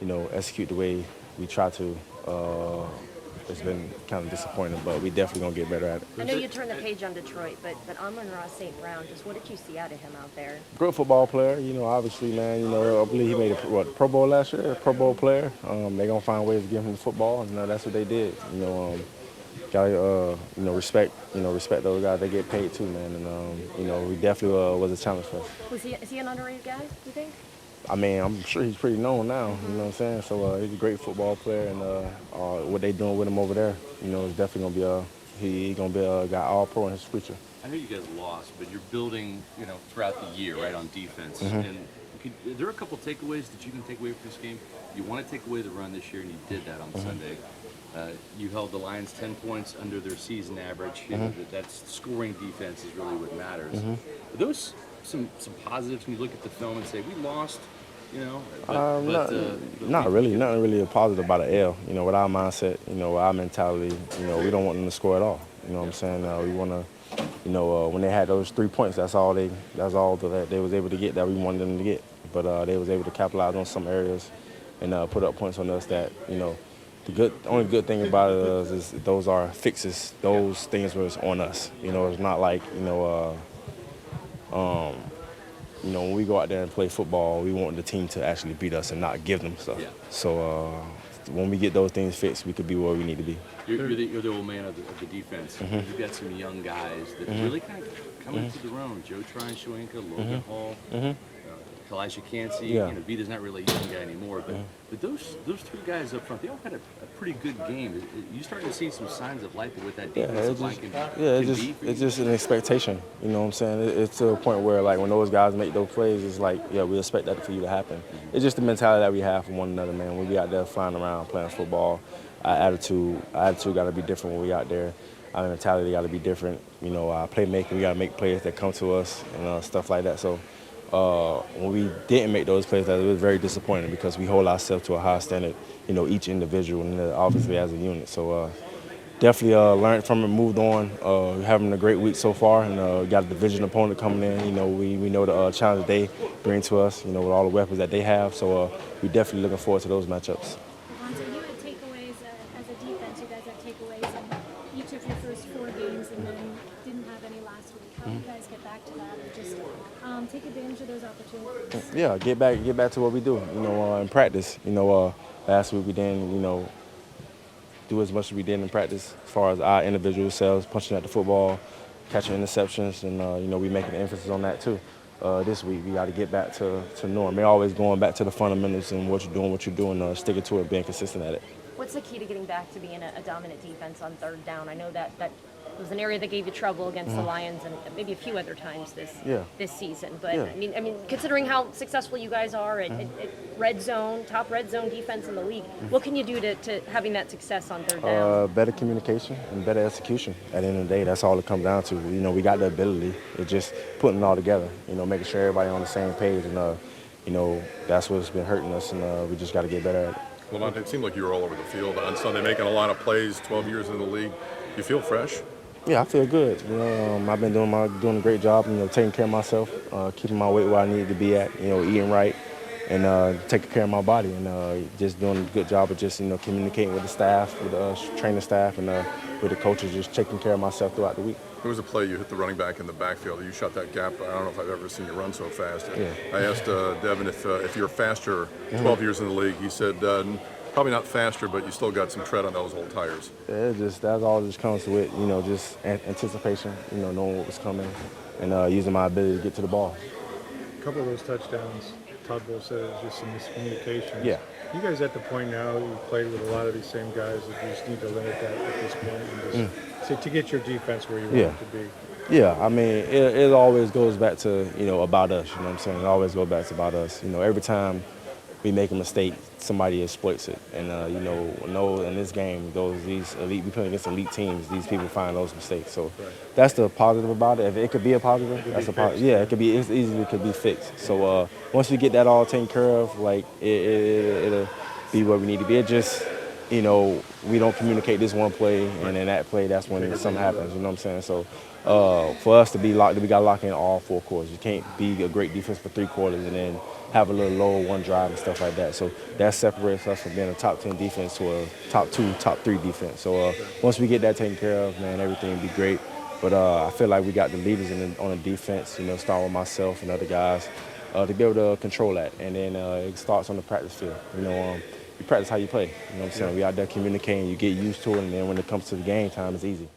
execute the way we try to. It's been kind of disappointing, but we definitely gonna get better at it. I know you turned the page on Detroit, but Amon-Ra St. Brown, just what did you see out of him out there? Great football player, obviously, man. I believe he made a Pro Bowl last year, a Pro Bowl player. They gonna find ways to give him the football, and that's what they did. Gotta respect those guys. They get paid too, man. And we definitely was a challenge for us. Is he an underrated guy, do you think? I mean, I'm sure he's pretty known now. You know what I'm saying? So he's a great football player, and what they doing with him over there, is definitely gonna be he gonna be a guy all pro in his future. I know you guys lost, but you're building, throughout the year, right, on defense. Mm-hmm. And there are a couple takeaways that you can take away from this game. You want to take away the run this year, and you did that on Sunday. You held the Lions 10 points under their season average. That's scoring defense is really what matters. Are those some positives when you look at the film and say we lost? Not really. Nothing really positive about an L. With our mindset, our mentality, we don't want them to score at all. You know what I'm saying? We want to, when they had those 3 points, that's all that they was able to get that we wanted them to get. But they was able to capitalize on some areas and put up points on us that, the only good thing about it is those are fixes. Those things was on us. It's not like, when we go out there and play football, we want the team to actually beat us and not give them stuff. Yeah. So when we get those things fixed, we could be where we need to be. You're the old man of the defense. You've got some young guys that really kind of come into their own. Joe Trine-Shoyinka, Logan Hall, Kalijah Cansey. Yeah. Vita's not really a young guy anymore, but those three guys up front, they all had a pretty good game. You starting to see some signs of life with that defensive line can be for you? It's just an expectation. You know what I'm saying? It's to a point where, like, when those guys make those plays, it's like, yeah, we expect that for you to happen. It's just the mentality that we have for one another, man. When we out there flying around playing football, our attitude got to be different when we out there. Our mentality got to be different. Our playmaking, we got to make plays that come to us and stuff like that. So when we didn't make those plays, it was very disappointing because we hold ourselves to a high standard, each individual and obviously as a unit. So definitely learned from it, moved on. Having a great week so far, and got a division opponent coming in. We know the challenge they bring to us, with all the weapons that they have. So we're definitely looking forward to those matchups. Lavonte, you had takeaways as a defense. You guys had takeaways in each of your first 4 games, and then didn't have any last week. How do you guys get back to that, or just take advantage of those opportunities? Yeah, get back to what we do. In practice. Last week we didn't, do as much as we did in practice as far as our individual selves, punching at the football, catching interceptions, and we making an emphasis on that too. This week we got to get back to norm. They're always going back to the fundamentals and what you're doing, sticking to it, being consistent at it. What's the key to getting back to being a dominant defense on third down? I know that was an area that gave you trouble against the Lions and maybe a few other times this season. But Yeah. I mean, considering how successful you guys are at red zone, top red zone defense in the league, what can you do to having that success on third down? Better communication and better execution. At the end of the day, that's all it comes down to. We got the ability. It's just putting it all together. Making sure everybody on the same page, and that's what's been hurting us, and we just got to get better at it. Lavonte, it seemed like you were all over the field on Sunday, making a lot of plays. 12 years in the league, you feel fresh? Yeah, I feel good. I've been doing a great job, taking care of myself, keeping my weight where I need to be at, eating right, and taking care of my body, and just doing a good job of just, communicating with the staff, with the training staff, and with the coaches, just taking care of myself throughout the week. There was a play you hit the running back in the backfield. You shot that gap. I don't know if I've ever seen you run so fast. Yeah. I asked Devin if you're faster 12 years in the league. He said probably not faster, but you still got some tread on those old tires. Yeah, that's all just comes with, just anticipation, knowing what was coming, and using my ability to get to the ball. A couple of those touchdowns, Todd Bowles said it was just some miscommunication. Yeah. You guys at the point now, you've played with a lot of these same guys that you just need to limit that at this point and just to get your defense where you want it to be. Yeah, I mean, it always goes back to, about us, you know what I'm saying? It always goes back to about us. Every time we make a mistake, somebody exploits it. And, in this game, these elite, we play against elite teams, these people find those mistakes. So that's the positive about it. If it could be a positive, that's a positive. Yeah, it's easily could be fixed. So once we get that all taken care of, like, it'll be where we need to be. It just, you know, we don't communicate this one play, and then that play, that's when something happens. You know what I'm saying? So for us to be locked, we got to lock in all 4 quarters. You can't be a great defense for 3 quarters and then have a little low one drive and stuff like that. So that separates us from being a top 10 defense to a top 2, top 3 defense. So once we get that taken care of, man, everything will be great. But I feel like we got the leaders on the defense, you know, starting with myself and other guys, to be able to control that. And then it starts on the practice field. You know, you practice how you play. You know what I'm saying? We out there communicating, you get used to it, and then when it comes to the game time, it's easy.